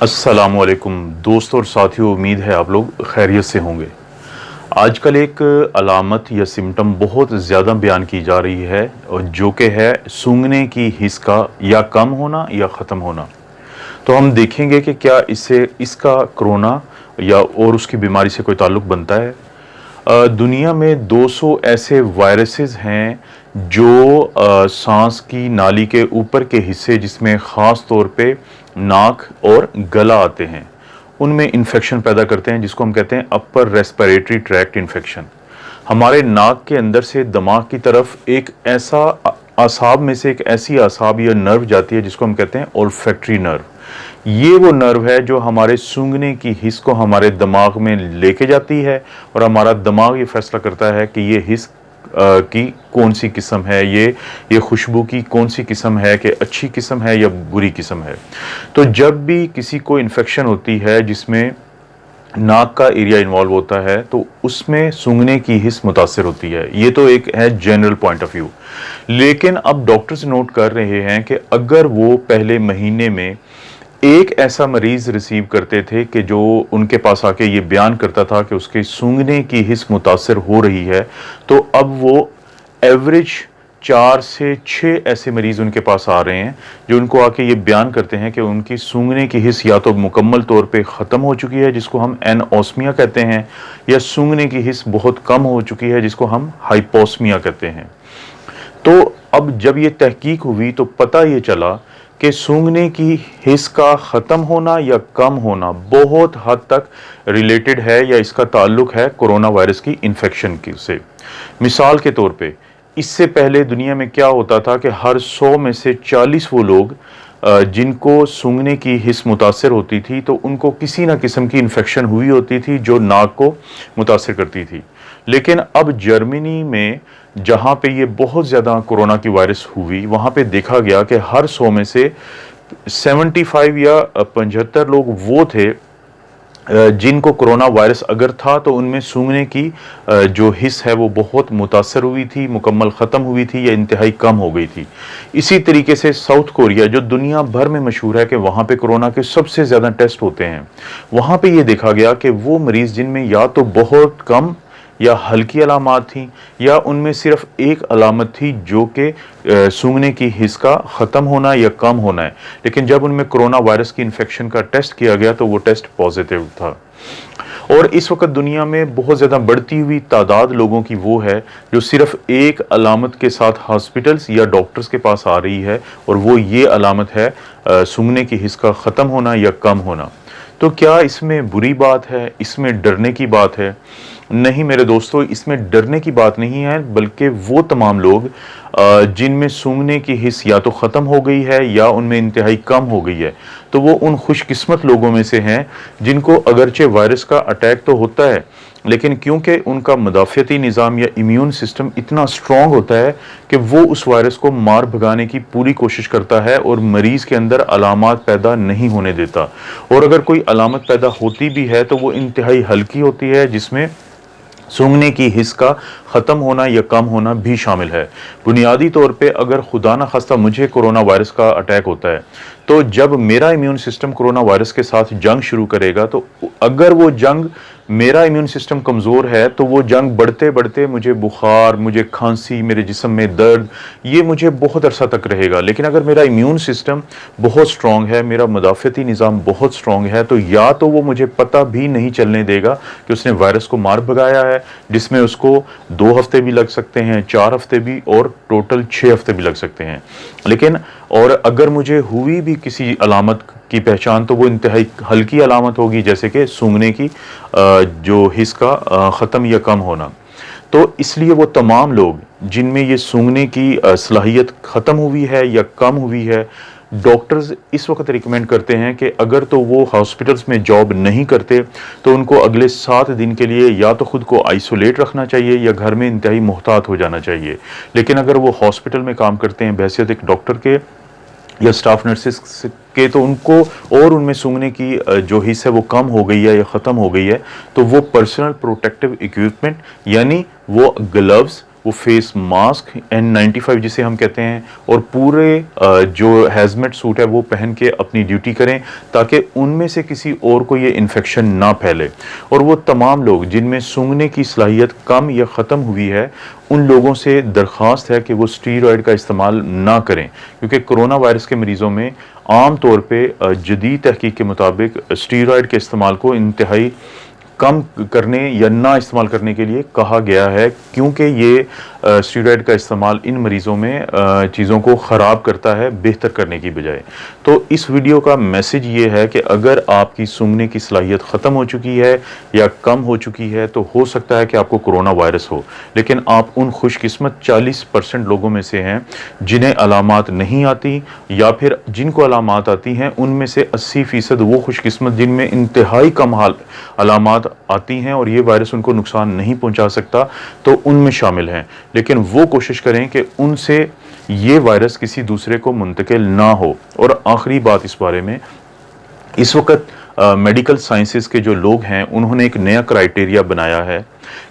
अस्सलामुअलैकुम दोस्तों और साथियों, उम्मीद है आप लोग खैरियत से होंगे। आजकल एक अलामत या सिम्टम बहुत ज़्यादा बयान की जा रही है और जो कि है सूंघने की हिस्स का या कम होना या ख़त्म होना। तो हम देखेंगे कि क्या इससे इसका कोरोना या और उसकी बीमारी से कोई ताल्लुक़ बनता है। दुनिया में 200 ऐसे वायरसेस हैं जो सांस की नाली के ऊपर के हिस्से जिसमें ख़ास तौर पे नाक और गला आते हैं उनमें इन्फेक्शन पैदा करते हैं, जिसको हम कहते हैं अपर रेस्पिरेटरी ट्रैक्ट इन्फेक्शन। हमारे नाक के अंदर से दिमाग की तरफ एक ऐसा आसाब में से एक ऐसी आसाब या नर्व जाती है जिसको हम कहते हैं ओल्फैक्टरी नर्व। ये वो नर्व है जो हमारे सूंघने की हिस्स को हमारे दिमाग में लेके जाती है और हमारा दिमाग ये फैसला करता है कि ये हिस्स की कौन सी किस्म है, ये खुशबू की कौन सी किस्म है, कि अच्छी किस्म है या बुरी किस्म है। तो जब भी किसी को इन्फेक्शन होती है जिसमें नाक का एरिया इन्वॉल्व होता है तो उसमें सूंघने की हिस्स मुतासर होती है। ये तो एक है जनरल पॉइंट ऑफ व्यू। लेकिन अब डॉक्टर्स नोट कर रहे हैं कि अगर वो पहले महीने में एक ऐसा मरीज रिसीव करते थे कि जो उनके पास आके ये बयान करता था कि उसके सूंघने की हिस्स मुतासर हो रही है, तो अब वो एवरेज 4 से 6 ऐसे मरीज उनके पास आ रहे हैं जो उनको आके ये बयान करते हैं कि उनकी सूंघने की हिस्स या तो मुकम्मल तौर पे ख़त्म हो चुकी है जिसको हम एनओस्मिया कहते हैं, या सूंघने की हिस्स बहुत कम हो चुकी है जिसको हम हाइपोस्मिया कहते हैं। तो अब जब ये तहकीक हुई तो पता ये चला कि सूंघने की हिस्स का ख़त्म होना या कम होना बहुत हद तक रिलेटेड है या इसका ताल्लुक है कोरोना वायरस की इन्फेक्शन की से। मिसाल के तौर पे इससे पहले दुनिया में क्या होता था कि हर 100 में से 40 वो लोग जिनको सूंघने की हिस्स मुतासर होती थी तो उनको किसी ना किस्म की इन्फेक्शन हुई होती थी जो नाक को मुतासर करती थी। लेकिन अब जर्मनी में जहाँ पे ये बहुत ज़्यादा कोरोना की वायरस हुई, वहाँ पे देखा गया कि हर 100 में से 75 या 75 लोग वो थे जिनको कोरोना वायरस अगर था तो उनमें सूंघने की जो हिस्स है वो बहुत मुतासर हुई थी, मुकम्मल ख़त्म हुई थी या इंतहाई कम हो गई थी। इसी तरीके से साउथ कोरिया जो दुनिया भर में मशहूर है कि वहाँ पे कोरोना के सबसे ज़्यादा टेस्ट होते हैं, वहाँ पे ये देखा गया कि वो मरीज़ जिनमें या तो बहुत कम या हल्की अलामत थी या उनमें सिर्फ एक अलामत थी जो कि सूंघने की हिस्स का ख़त्म होना या कम होना है, लेकिन जब उनमें कोरोना वायरस की इन्फेक्शन का टेस्ट किया गया तो वो टेस्ट पॉजिटिव था। और इस वक्त दुनिया में बहुत ज़्यादा बढ़ती हुई तादाद लोगों की वो है जो सिर्फ एक अलामत के साथ हॉस्पिटल्स या डॉक्टर्स के पास आ रही है और वो ये अलामत है सूंघने की हिस्स का ख़त्म होना या कम होना। तो क्या इसमें बुरी बात है, इसमें डरने की बात है? नहीं मेरे दोस्तों, इसमें डरने की बात नहीं है, बल्कि वो तमाम लोग जिनमें सूंघने की हिस्स या तो ख़त्म हो गई है या उनमें इंतहाई कम हो गई है, तो वो उन खुशकिस्मत लोगों में से हैं जिनको अगरचे वायरस का अटैक तो होता है लेकिन क्योंकि उनका मदाफ़ियती निज़ाम या इम्यून सिस्टम इतना स्ट्रॉन्ग होता है कि वो उस वायरस को मार भगाने की पूरी कोशिश करता है और मरीज़ के अंदर अलामत पैदा नहीं होने देता। और अगर कोई अलामत पैदा होती भी है तो वो इंतहाई हल्की होती है जिसमें सूंघने की हिस्स का ख़त्म होना या कम होना भी शामिल है। बुनियादी तौर पे अगर खुदा न खास्ता मुझे कोरोना वायरस का अटैक होता है तो जब मेरा इम्यून सिस्टम कोरोना वायरस के साथ जंग शुरू करेगा तो अगर वो जंग मेरा इम्यून सिस्टम कमज़ोर है तो वो जंग बढ़ते बढ़ते मुझे बुखार, मुझे खांसी, मेरे जिस्म में दर्द, ये मुझे बहुत अरसा तक रहेगा। लेकिन अगर मेरा इम्यून सिस्टम बहुत स्ट्रॉन्ग है, मेरा मदाफ़ियती निज़ाम बहुत स्ट्रॉन्ग है, तो या तो वो मुझे पता भी नहीं चलने देगा कि उसने वायरस को मार भगाया है, जिसमें उसको 2 हफ्ते भी लग सकते हैं, 4 हफ्ते भी और टोटल 6 हफ्ते भी लग सकते हैं। लेकिन और अगर मुझे हुई भी किसी अलामत की पहचान तो वो इंतहाई हल्की अलामत होगी, जैसे कि सूंघने की जो हिस्स का ख़त्म या कम होना। तो इसलिए वो तमाम लोग जिनमें ये सूंघने की सलाहियत ख़त्म हुई है या कम हुई है, डॉक्टर्स इस वक्त रिकमेंड करते हैं कि अगर तो वो हॉस्पिटल्स में जॉब नहीं करते तो उनको अगले 7 दिन के लिए या तो ख़ुद को आइसोलेट रखना चाहिए या घर में इंतहाई मुहतात हो जाना चाहिए। लेकिन अगर वो हॉस्पिटल में काम करते हैं बहैसियत एक डॉक्टर के या स्टाफ नर्सेस के, तो उनको और उनमें सूंघने की जो हिस्सा है वो कम हो गई है या ख़त्म हो गई है, तो वो पर्सनल प्रोटेक्टिव इक्विपमेंट यानी वो ग्लव्स वो फेस मास्क N95 जिसे हम कहते हैं और पूरे जो हैजमेट सूट है वो पहन के अपनी ड्यूटी करें, ताकि उनमें से किसी और को ये इन्फेक्शन ना फैले। और वो तमाम लोग जिनमें सूंघने की सलाहियत कम या ख़त्म हुई है, उन लोगों से दरख्वास्त है कि वो स्टीरॉयड का इस्तेमाल ना करें, क्योंकि कोरोना वायरस के मरीज़ों में आम तौर पे जदीद तहकीक के मुताबिक स्टीरॉयड के इस्तेमाल को इंतहाई कम करने या ना इस्तेमाल करने के लिए कहा गया है, क्योंकि ये स्टीरॉयड का इस्तेमाल इन मरीज़ों में चीज़ों को ख़राब करता है बेहतर करने की बजाय। तो इस वीडियो का मैसेज ये है कि अगर आपकी सूंघने की सलाहियत ख़त्म हो चुकी है या कम हो चुकी है तो हो सकता है कि आपको कोरोना वायरस हो, लेकिन आप उन खुशकिस्मत 40% लोगों में से हैं जिन्हें अलामात नहीं आती, या फिर जिनको अलामात आती हैं उनमें से 80% वो खुशकिस्मत जिनमें इंतहाई कम अलामात आती हैं और ये वायरस उनको नुकसान नहीं पहुंचा सकता, तो उनमें शामिल हैं। लेकिन वो कोशिश करें कि उनसे ये वायरस किसी दूसरे को मुंतकिल ना हो। और आखिरी बात इस बारे में, इस वक्त मेडिकल साइंसेस के जो लोग हैं उन्होंने एक नया क्राइटेरिया बनाया है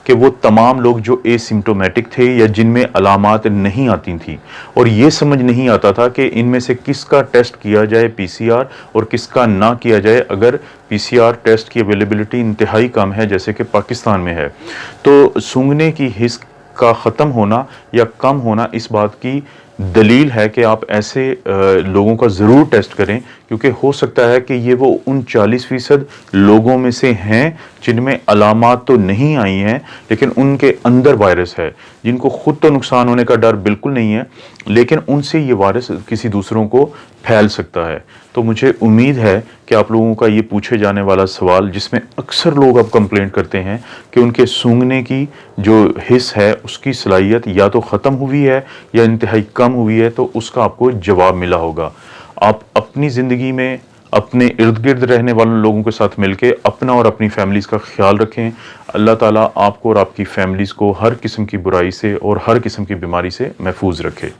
कि वो तमाम लोग जो एसिम्टोमेटिक थे या जिनमें अलामात नहीं आती थी और ये समझ नहीं आता था कि इनमें से किसका टेस्ट किया जाए PCR और किसका ना किया जाए, अगर PCR टेस्ट की अवेलेबिलिटी इंतहाई कम है जैसे कि पाकिस्तान में है, तो सूंघने की हिस्स का ख़त्म होना या कम होना इस बात की दलील है कि आप ऐसे लोगों का ज़रूर टेस्ट करें, क्योंकि हो सकता है कि ये वो उन 40% लोगों में से हैं जिनमें अलामात तो नहीं आई हैं लेकिन उनके अंदर वायरस है, जिनको खुद तो नुकसान होने का डर बिल्कुल नहीं है, लेकिन उनसे ये वायरस किसी दूसरों को फैल सकता है। तो मुझे उम्मीद है कि आप लोगों का ये पूछे जाने वाला सवाल, जिसमें अक्सर लोग अब कंप्लेंट करते हैं कि उनके सूंघने की जो हिस्स है उसकी सलाहियत या तो ख़त्म हुई है या इंतहाई कम हुई है, तो उसका आपको जवाब मिला होगा। आप अपनी ज़िंदगी में अपने इर्द गिर्द रहने वाले लोगों के साथ मिलकर अपना और अपनी फैमिलीज़ का ख्याल रखें। अल्लाह ताला आपको और आपकी फैमिलीज़ को हर किस्म की बुराई से और हर किस्म की बीमारी से महफूज रखे।